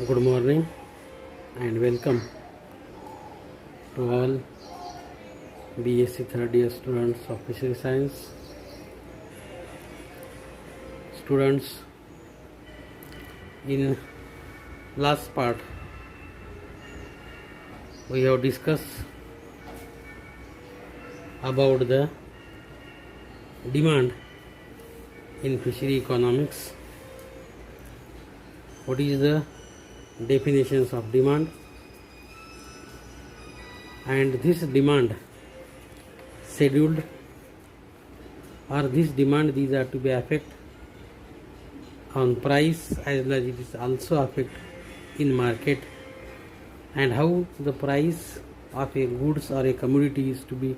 Good morning and welcome to all BSc third year students of Fishery Science. Students, in last part we have discussed about the demand in fishery economics. What is the definitions of demand, and this demand scheduled or this demand, these are to be affect on price as well as it is also affect in market, and how the price of a goods or a commodity is to be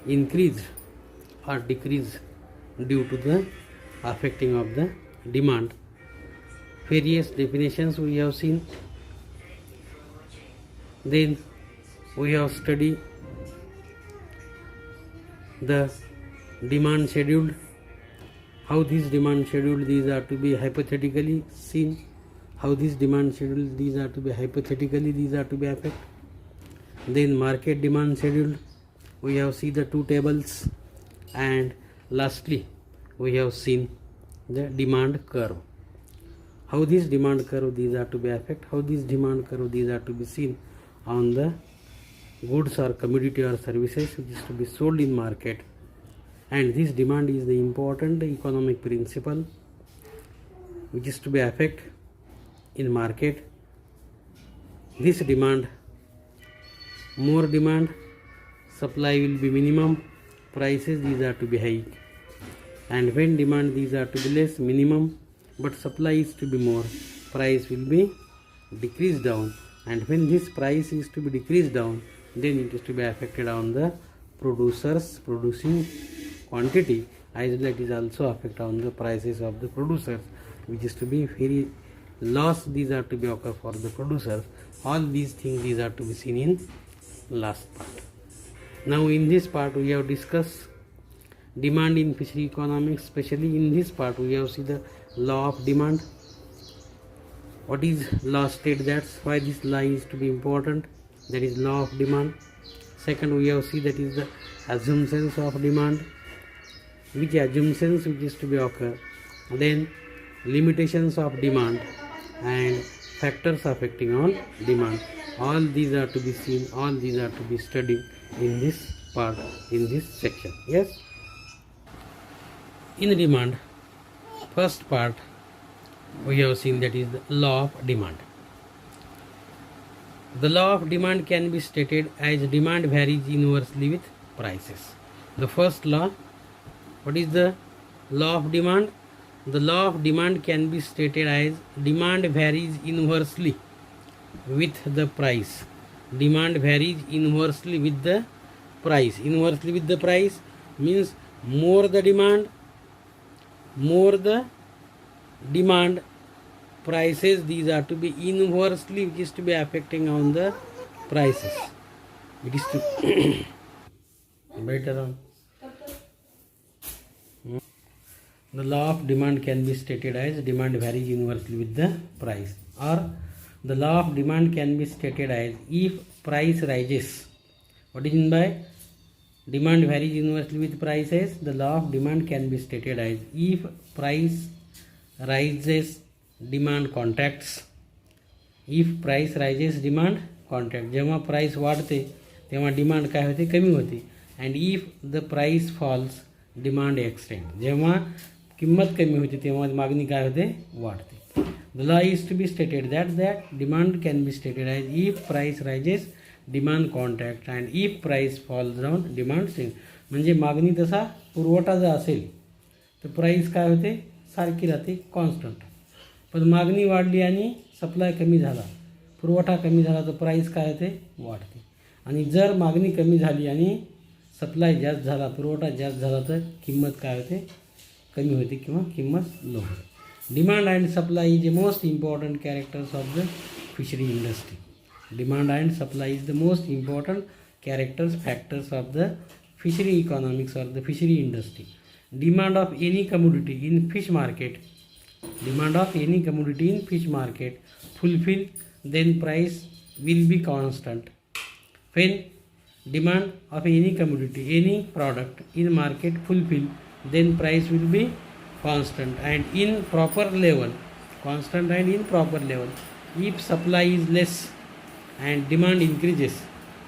increased or decreased due to the affecting of the demand. Various definitions we have seen. Then we have studied the demand schedule, how this demand schedule, these are to be hypothetically seen, how this demand schedule, these are to be hypothetically, these are to be affect. Then market demand schedule, we have seen the two tables, and lastly we have seen the demand curve, how this demand curve, these are to be affect, how this demand curve, these are to be seen on the goods or commodity or services which is to be sold in market. And this demand is the important economic principle which is to be affect in market. This demand, more demand, supply will be minimum, prices these are to be high, and when demand, these are to be less, minimum, but supply is to be more, price will be decreased down, and when this price is to be decreased down, then it is to be affected on the producers producing quantity, as well as it is also affect on the prices of the producers, which is to be very loss, these are to be occur for the producers. All these things, these are to be seen in last part. Now in this part we have discussed demand in fishery economics. Especially in this part we have seen the law of demand. What is law state, that's why this law is to be important, that is law of demand. Second, we have seen that is the assumptions of demand, which assumptions which is to be occur. Then limitations of demand and factors affecting on demand. All these are to be seen, all these are to be studied in this part, in this section. Yes, in demand, first part we have seen that is the law of demand. The law of demand can be stated as demand varies inversely with prices. The first law, what is the law of demand? The law of demand can be stated as demand varies inversely with the price. Demand varies inversely with the price. Inversely with the price means more the demand, more the demand, prices these are to be inversely, which is to be affecting on the prices. It is to better on. The law of demand can be stated as demand varies inversely with the price, or the law of demand can be stated as if price rises. What is meant by demand varies inversely with prices? The law of demand can be stated as if price rises, demand contracts. If price rises, demand contract. जेव्हा price वाढते तेव्हा demand काय होते, कमी होते. and if the price falls, demand extend. जेव्हा किंमत कमी होते तेव्हा मागणी काय होते, वाढते. The law is to be stated that demand can be stated as if price rises, demand contract, and if price falls down, demand sinks. म्हणजे मागणी तसा पुरवठा जर असेल तर प्राइस काय होते, सारखी राहते, कॉन्स्टंट. पण मागणी वाढली आणि सप्लाय कमी झाला, पुरवठा कमी झाला, तर प्राइस काय होते, वाढते. आणि जर मागणी कमी झाली आणि सप्लाय जास्त झाला, पुरवठा जास्त झाला, तर किंमत काय होते, कमी होते किंवा किंमत लो होते. Demand and supply is the most important characters of the fishery industry. Demand and supply is the most important characters, factors of the fishery economics or the fishery industry. Demand of any commodity in fish market demand of any commodity in fish market fulfill, then price will be constant. When demand of any commodity, any product in market fulfill, then price will be constant and in proper level, constant and in proper level. If supply is less and demand increases,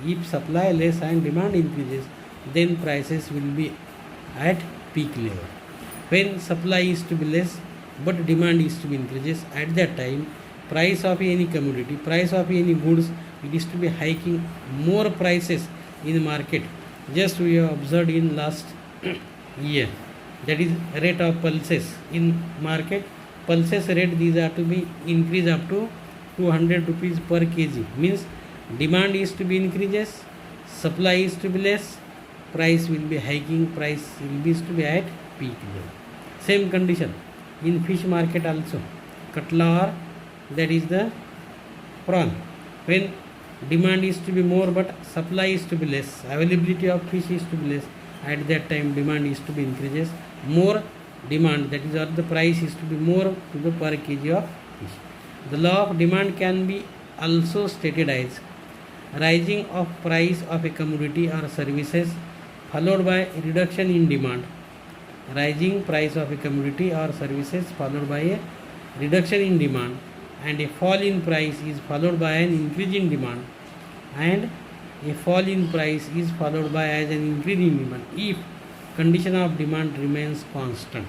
if supply less and demand increases, then prices will be at peak level. When supply is to be less but demand is to be increases, at that time price of any commodity, price of any goods, it is to be hiking more prices in the market. Just we have observed in last year, that is rate of pulses in market. Pulses rate, these are to be increased up to 200 rupees per kg, means demand is to be increases, supply is to be less, price will be hiking, price will be to be at peak level. Same condition in fish market also. Katla, or that is the prawn, when demand is to be more but supply is to be less, availability of fish is to be less, at that time demand is to be increases, more demand, that is the price is to be more to the per kg of fish. The law of demand can be also stated as rising of price of a commodity or services followed by reduction in demand. Rising price of a commodity or services followed by a reduction in demand, and a fall in price is followed by an increase in demand, and a fall in price is followed by as an increase in demand if condition of demand remains constant.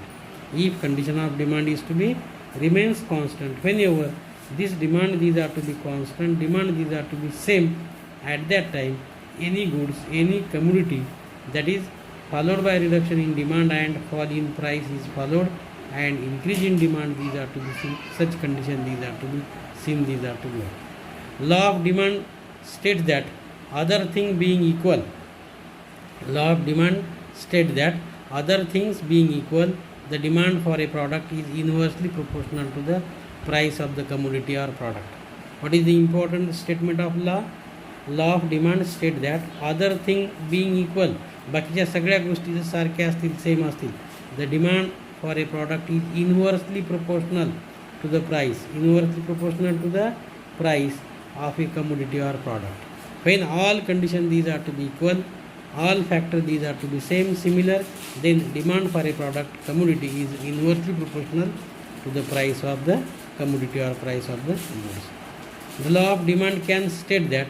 If condition of demand is to be remains constant, whenever this demand these are to be constant, demand these are to be same, at that time any goods, any commodity that is followed by reduction in demand and fall in price is followed and increase in demand, these are to be seen, such condition these are to be seen, these are to be. Law of demand states that other thing being equal, law of demand states that other things being equal, the demand for a product is inversely proportional to the price of the commodity or product. What is the important statement of law? Law of demand states that other thing being equal, बाकीच्या सगळ्या गोष्टी जर सारख्या असतील, same असतील, the demand for a product is inversely proportional to the price, inversely proportional to the price of a commodity or product. When all conditions these are to be equal, all factors these are to be same, similar, then demand for a product, commodity is inversely proportional to the price of the commodity or price of the goods. The law of demand can state that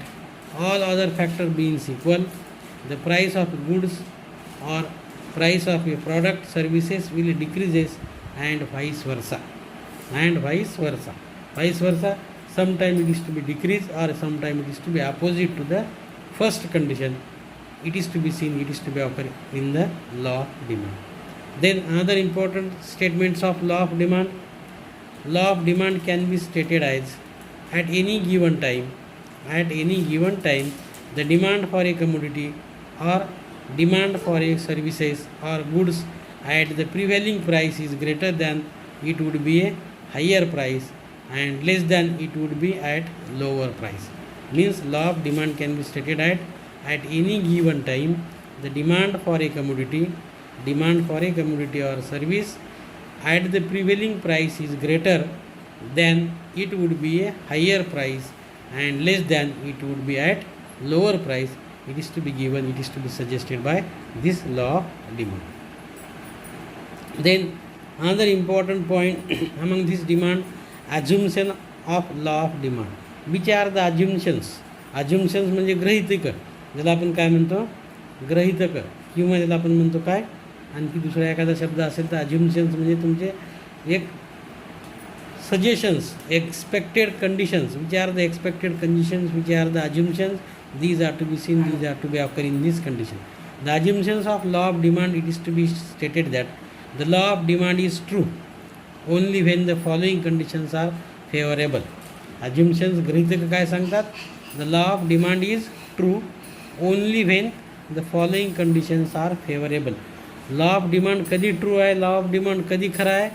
all other factors being equal, the price of goods or price of a product, services will decreases and vice versa. And vice versa. Vice versa, sometime it is to be decreased or sometime it is to be opposite to the first condition. It is to be seen, it is to be occurring in the law of demand. Then another important statements of law of demand. Law of demand can be stated as at any given time, the demand for a commodity or demand for a services or goods at the prevailing price is greater than it would be a higher price and less than it would be at lower price. Means law of demand can be stated at any given time, the demand for a commodity or service at the prevailing price is greater than it would be a higher price and less than it would be at lower price. It is to be given, it is to be suggested by this law of demand. Then another important point among this demand, assumption of law of demand. Which are the assumptions? Assumptions म्हणजे गृहीतक, ज्याला आपण काय म्हणतो, गृहीतक, किंवा ज्याला आपण म्हणतो काय, आणखी दुसरा एखादा शब्द असेल तर assumptions म्हणजे तुमचे एक suggestions, expected conditions. Which are the expected conditions, which are the assumptions, these are to be seen, these are to be occur in this condition. The assumptions of law of demand, it is to be stated that the law of demand is true only when the following conditions are favorable. Assumptions गृहीतक काय सांगतात, the law of demand is true only when the following conditions are favorable. Law of demand कधी true आहे, law of demand कधी खरा आहे,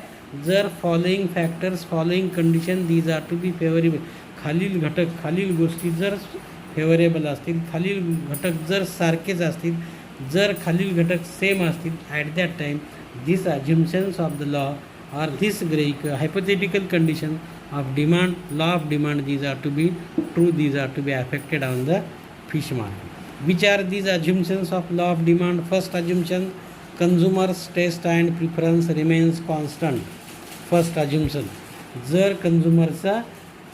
जर following factors, following condition these are to be favourable, खालील घटक, खालील गोष्टी जर फेवरेबल असतील, खालील घटक जर सारखेच असतील, जर खालील घटक सेम असतील, at that time this assumptions of the law or this hypothetical condition of demand, law of demand, these are to be true, these are to be affected on the fish market. Which are these assumptions of law of demand? First assumption, consumers taste and preference remains constant. First assumption, जर कन्झ्युमरचा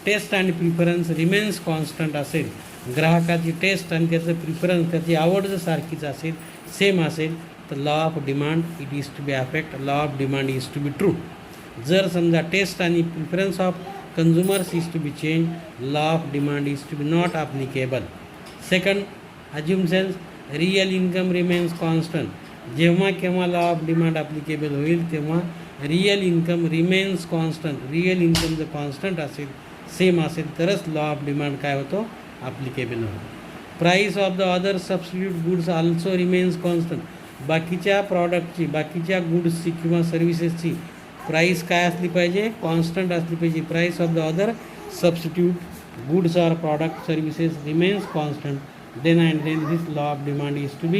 taste आणि preference remains constant असेल, ग्राहकाची test आणि त्याचं preference, त्याची आवड जर सारखीच असेल, सेम असेल, तर law of demand it is to be affect, law of demand is to be true. जर समजा टेस्ट आणि preference of consumers is to be change, law of demand is to be not applicable. Second assumptions, real income remains constant. जेव्हा केव्हा law of demand applicable होईल तेव्हा real income remains constant. Real income जर constant असेल, same असेल, तरच law of demand काय होतो, ॲप्लिकेबल होतो. Price of the other substitute goods also remains constant. बाकीच्या प्रॉडक्टची, बाकीच्या गुड्सची किंवा सर्व्हिसेसची प्राईस काय असली पाहिजे, कॉन्स्टंट असली पाहिजे. Price of the other substitute goods or product services remains constant. then and then this law of demand is to be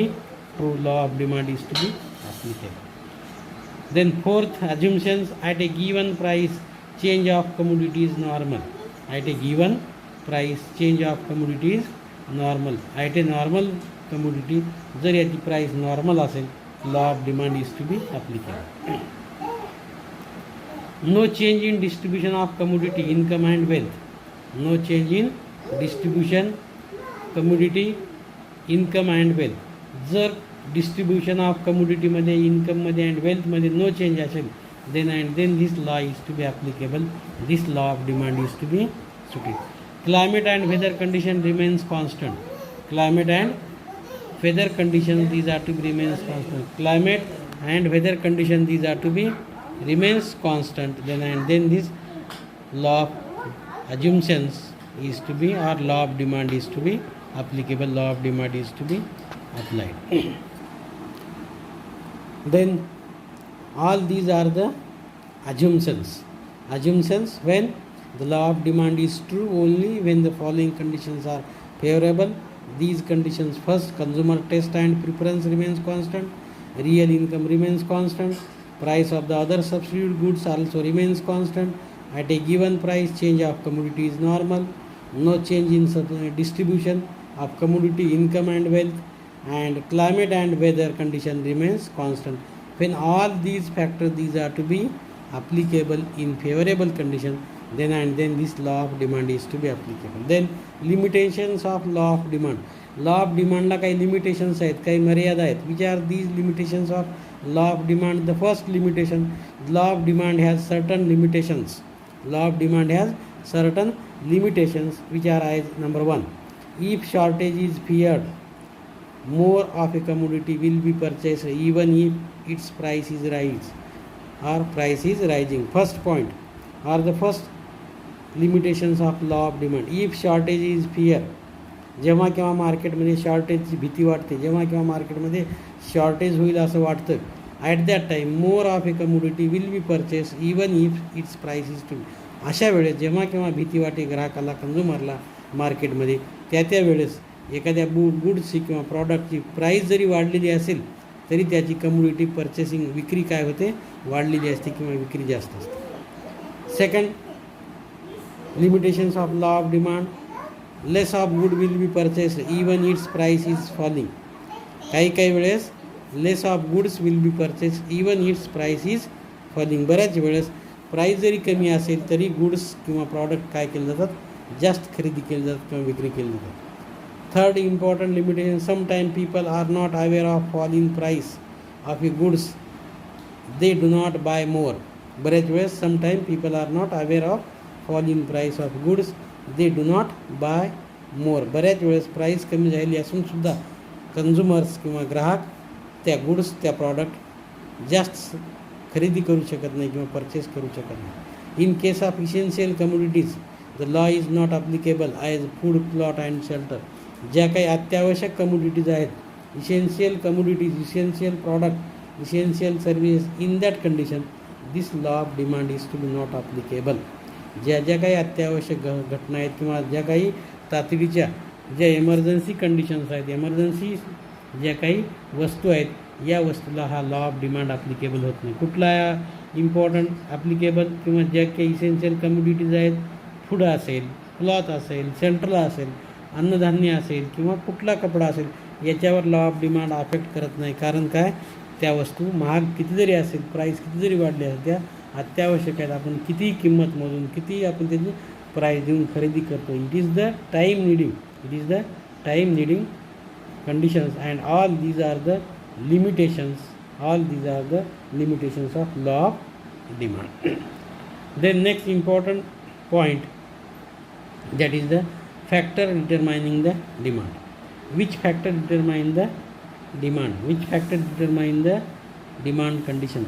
true, law of demand is to be applicable. Then fourth assumptions, at a given price change of commodity is normal. At a given price change of commodity is normal. At a normal commodity जर याची price normal असेल, law of demand is to be applicable. No change in distribution of commodity, income and wealth. No change in distribution commodity, income and wealth. जर distribution of कम्युडिटीमध्ये, इन्कममध्ये अँड वेल्थमध्ये no change असेल, then and then this law is to be applicable, this law of demand is to be suited. Climate and weather condition remains constant. Climate and weather condition these are to be remains constant. Climate and weather condition these are to be remains constant. Then and then this law of assumptions is to be, or law of demand is to be applicable, law of demand is to be applied. Then all these are the assumptions. Assumptions when the law of demand is true only when the following conditions are favorable. These conditions: first, consumer taste and preference remains constant, real income remains constant, price of the other substitute goods also remains constant, at a given price change of commodity is normal, no change in distribution of commodity, income and wealth, and climate and weather condition remains constant. When all these factors, these are to be applicable in favorable condition, then and then this law of demand is to be applicable. Then limitations of law of demand. Law of demand ला काही limitations आहेत, काही मर्यादा आहेत. Which are these limitations of law of demand? The first limitation, law of demand has certain limitations. Law of demand has certain limitations, which are as number one, if shortage is feared, more of a commodity will be purchased even if its price is rise or price is rising. First point, or the first limitations of law of demand, if shortage is fear. जेव्हा केव्हा मार्केटमध्ये शॉर्टेजची भीती वाटते, जेव्हा केव्हा मार्केटमध्ये shortage होईल असं वाटतं, at that time more of a commodity will be purchase even if its price is too. अशा वेळेस जेव्हा केव्हा भीती वाटे ग्राहकाला, कन्झ्युमरला मार्केटमध्ये, त्या वेळेस एखाद्या गुड्सची किंवा प्रॉडक्टची प्राईस जरी वाढलेली असेल तरी त्याची कमोडिटी परचेसिंग, विक्री काय होते, वाढलेली असते किंवा विक्री जास्त असते. Second limitations of law of demand, less of good will be purchased even it's price is falling. काही वेळेस less of goods will be purchased even it's price is falling. बऱ्याच वेळेस प्राईस जरी कमी असेल तरी गुड्स किंवा प्रॉडक्ट काय केले जातात, जास्त खरेदी केली जातात किंवा विक्री केली जातात. Third important limitation, sometime people are not aware of fall in price of a goods, they do not buy more. बऱ्याच वेळेस sometime people are not aware of fall in price of goods, they do not buy more. बऱ्याच वेळेस price कमी झालेली असूनसुद्धा consumers किंवा ग्राहक त्या गुड्स, त्या प्रॉडक्ट जास्त खरेदी करू शकत नाही किंवा परचेस करू शकत नाही. In case of essential commodities the law is not applicable as food, plot and shelter. ज्या काही अत्यावश्यक कमोडिटीज आहेत, essential commodities, essential product, essential service, in that condition this law of demand is to be not applicable. ज्या काही अत्यावश्यक घटना आहेत किंवा ज्या काही तातडीच्या, ज्या एमर्जन्सी कंडिशन्स आहेत, एमर्जन्सी ज्या काही वस्तू आहेत, या वस्तूला हा लॉ ऑफ डिमांड ॲप्लिकेबल होत नाही. कुठला इम्पॉर्टंट ॲप्लिकेबल किंवा ज्या काही इसेन्शियल कम्युनिटीज आहेत, फूड असेल, क्लॉथ असेल, सेंट्रल असेल, अन्नधान्य असेल किंवा कुठला कपडा असेल, याच्यावर लॉ ऑफ डिमांड अफेक्ट करत नाही. कारण काय, त्या वस्तू महाग किती जरी असेल, प्राईस किती जरी वाढली असेल, त्या अत्यावश्यक आहेत. आपण कितीही किंमत मोजून, कितीही आपण त्याची प्राईस देऊन खरेदी करतो. It is the time needing conditions, and all these are the limitations of law of demand. Then next important point, that is the factor determining the demand. Which factor determine the demand condition?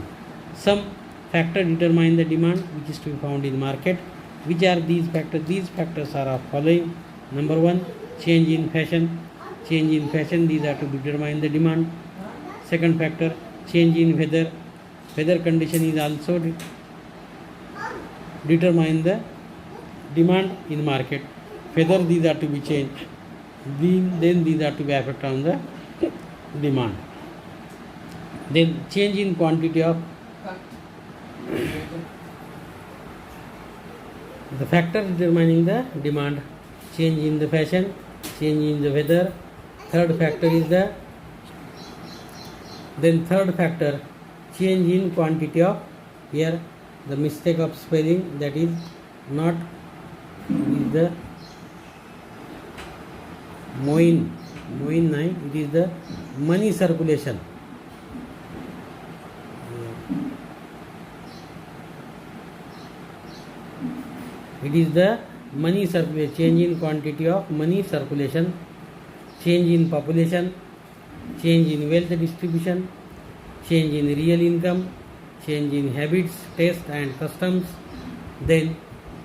Some factor determine the demand which is to be found in market. Which are these factors? These factors are of following. Number 1, change in fashion. These are to determine the demand. Second factor, change in weather condition is also determine the demand in market. Weather, these are to be changed, then these are to be affect on the demand. Then change in quantity of the factor determining the demand, change in the fashion, change in the weather. Third factor, change in quantity of, here the mistake of spelling, that is not, is the moin nine, it is the money circulation. It is the money circulation, change in quantity of money circulation, change in population, change in wealth distribution, change in real income, change in habits, taste and customs, then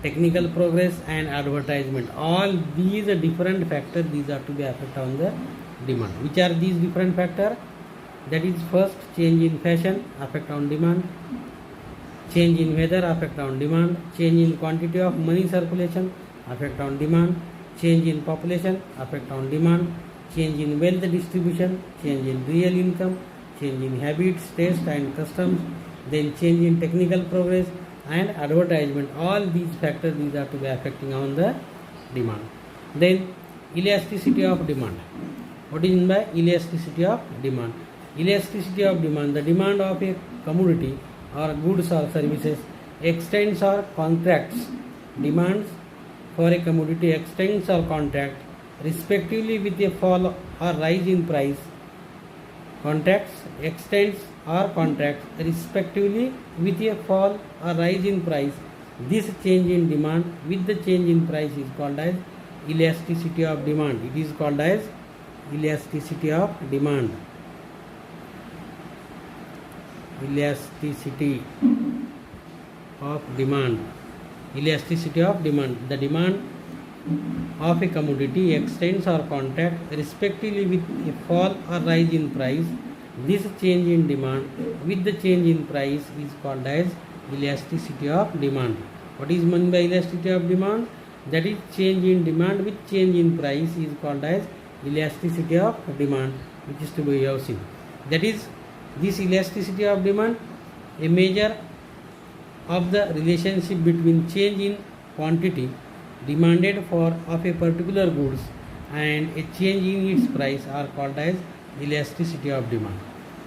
technical progress and advertisement. All these are different factors, these are to be affect on the demand. Which are these different factors? That is, first, change in fashion, affect on demand. Change in weather, affect on demand. Change in quantity of money circulation, affect on demand. Change in population, affect on demand. Change in wealth distribution, change in real income, change in habits, taste and customs, then change in technical progress and advertisement. All these factors, these are to be affecting on the demand. Then elasticity of demand. What is meant by elasticity of demand? Elasticity of demand, the demand of a commodity or goods or services extends or contracts. Demands for a commodity extends or contracts respectively with a fall or rise in price. Contracts extends or contracts respectively with a fall or rise in price. This change in demand with the change in price is called as elasticity of demand. It is called as elasticity of demand. Elasticity of demand. Elasticity of demand. The demand of a commodity extends or contracts respectively with a fall or rise in price. This change in demand with the change in price is called as elasticity of demand. What is meant by elasticity of demand? That is, change in demand with change in price is called as elasticity of demand, which is to be seen. That is, this elasticity of demand, a measure of the relationship between change in quantity demanded for of a particular goods and a change in its price are called as elasticity of demand.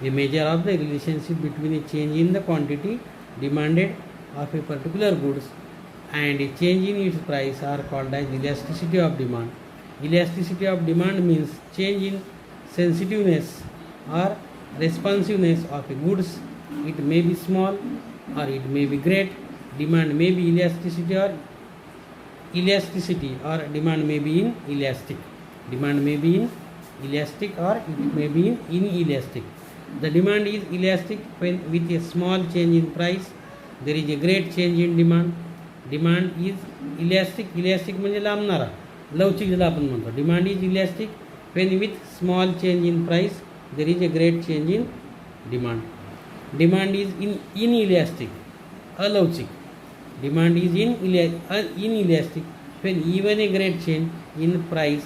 A measure of the relationship between a change in the quantity demanded of a particular goods and a change in its price are called as elasticity of demand. Elasticity of demand means change in sensitiveness or responsiveness of a goods. It may be small or it may be great. Demand may be elasticity or demand may be inelastic. Demand may be inelastic or it may be inelastic. The demand is elastic when with a small change in price there is a great change in demand. Demand is elastic. Elastic म्हणजे लांबणारा, लवचिक ज्याला आपण म्हणतो. Demand is elastic when with small change in price there is a great change in demand. Demand is inelastic, अलौचिक. Demand is inelastic when even a great change in price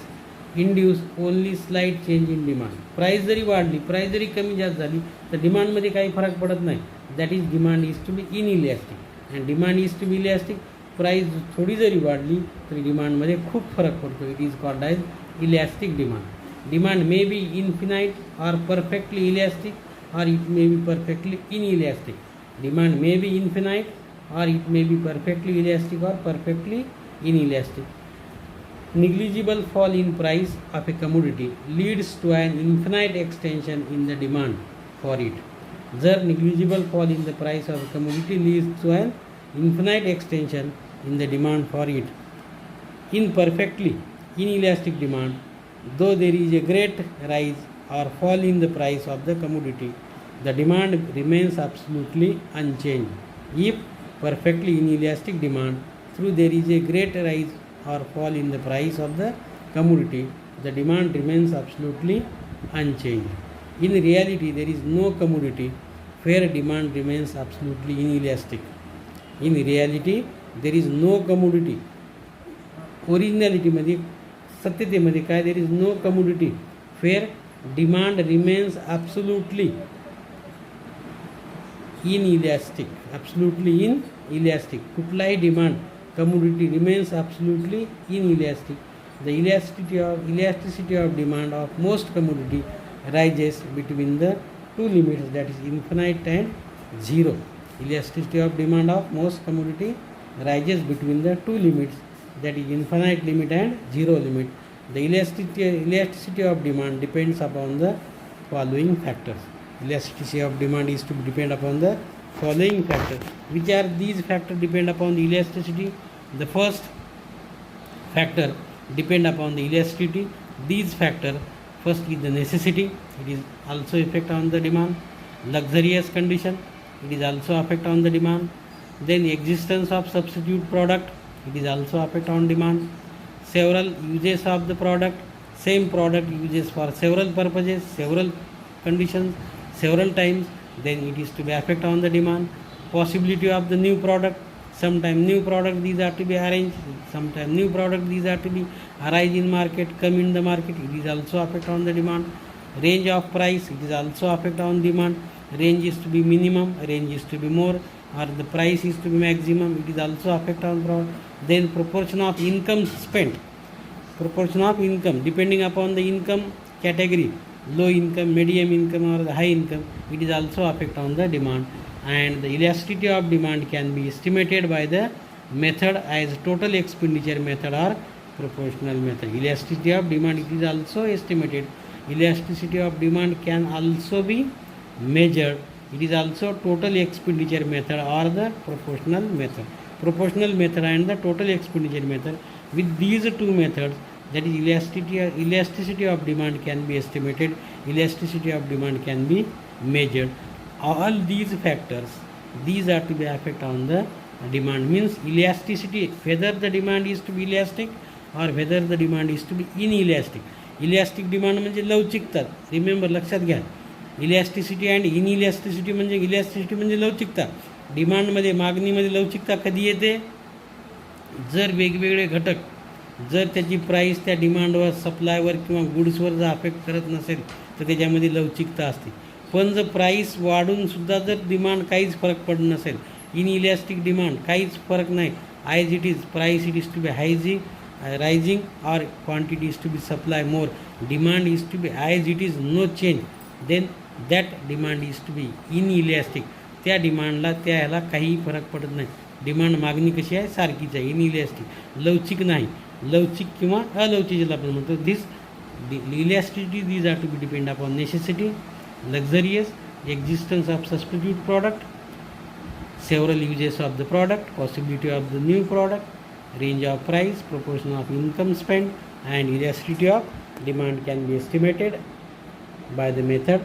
induce only slight change in demand. Price जरी वाढली, price जरी कमी जास्त झाली तर डिमांडमध्ये काही फरक पडत नाही. that is demand is to be inelastic, and demand is to be elastic. Price थोडी जरी वाढली तरी डिमांडमध्ये खूप फरक पडतो. It is called as elastic demand. Demand may be infinite or perfectly elastic, or it may be perfectly inelastic. Demand may be infinite, or it may be perfectly elastic or perfectly inelastic. Negligible fall in price of a commodity leads to an infinite extension in the demand for it. जर negligible fall in the price of a commodity leads to an infinite extension in the demand for it. In perfectly inelastic demand, though there is a great rise or fall in the price of the commodity, the demand remains absolutely unchanged. If perfectly inelastic demand, through there is a great rise or fall in the price of the commodity, the demand remains absolutely unchanged. In reality, there is no commodity where demand remains absolutely inelastic. In reality, there is no commodity. Originality मध्ये, सत्यतेमध्ये काय, there is no commodity where demand remains absolutely inelastic. Absolutely inelastic. कुठलाही demand commodity remains absolutely inelastic. The elasticity of demand of most commodity rises between the two limits, that is infinite and zero. Elasticity of demand of most commodity rises between the two limits, that is infinite limit and zero limit. The elasticity of demand depends upon the following factors. Elasticity of demand is to depend upon the following factors. Which are these factors depend upon the elasticity? The first factor depend upon the elasticity. These factors, first is the necessity, it is also effect on the demand. Luxurious condition, it is also affect on the demand. Then existence of substitute product, it is also affect on demand. Several uses of the product, same product uses for several purposes, several conditions, several times, then it is to be affect on the demand. Possibility of the new product, sometime new product these are to be arranged, sometime new product these are to be arise in market, come in the market, it is also affect on the demand. Range of price, it is also affect on demand. Range is to be minimum, range is to be more, or the price is to be maximum, it is also affect on product. Then proportion of income spent, proportion of income depending upon the income category, low income, medium income, or the high income, it is also affect on the demand. And the elasticity of demand can be estimated by the method as total expenditure method or proportional method. Elasticity of demand, it is also estimated. Elasticity of demand can also be measured. It is also total expenditure method or the proportional method. Proportional method and the total expenditure method. With these two methods, that is elasticity of demand can be estimated, elasticity of demand can be measured. All these factors, these are to be affect on the demand. Means elasticity, whether the demand is to be elastic or whether the demand is to be inelastic. Elastic demand म्हणजे लवचिकता. Remember, लक्षात घ्या. Elasticity and इनइलॅस्टिसिटी म्हणजे, elasticity म्हणजे लवचिकता. डिमांडमध्ये, मागणीमध्ये लवचिकता कधी येते? जर वेगवेगळे घटक, जर त्याची प्राईस त्या डिमांडवर, सप्लायवर किंवा गुड्सवर जर अफेक्ट करत नसेल तर त्याच्यामध्ये लवचिकता असते. पण जर प्राईस वाढूनसुद्धा जर डिमांड काहीच फरक पडत नसेल, इन इलॅस्टिक डिमांड काहीच फरक नाही, as it is price it is to be rising or quantity is to be supply more, demand is to be as it is, no change, then that demand is to be inelastic. त्या डिमांडला, त्या ह्याला काहीही फरक पडत नाही. Demand, मागणी कशी आहे? सारखीच आहे, इनइलॅस्टिक, लवचिक नाही. लवचिक किंवा अलवचिक ज्याला आपण म्हणतो, this elasticity these are to be depend upon necessity, luxurious, existence of substitute product, several uses of the product, possibility of the new product, range of price, proportion of income spent, and elasticity of demand can be estimated by the method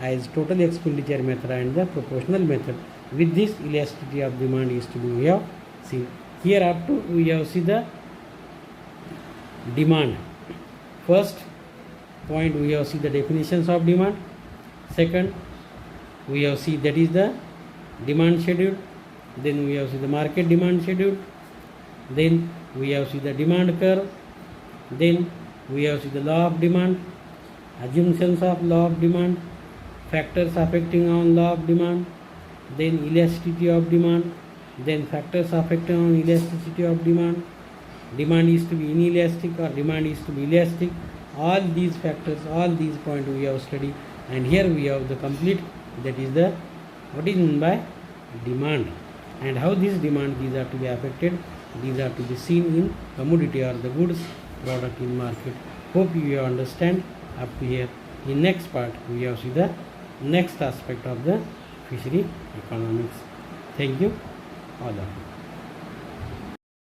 as total expenditure method and the proportional method. With this, elasticity of demand is to be we have seen. Here up to we have see the demand. First point we have see the definitions of demand. Second we have see that is the demand schedule. Then we have see the market demand schedule. Then we have see the demand curve. Then we have see the law of demand, assumptions of law of demand, factors affecting on law of demand, then elasticity of demand, then factors affecting on elasticity of demand. Demand is to be inelastic or demand is to be elastic. All these factors, all these points we have studied, and here we have the complete, that is the what is meant by demand, and how this demand these are to be affected. These are to be seen in commodity or the goods product in market. Hope you understand up to here. In next part we have see the next aspect of the fishery economics. Thank you all of you.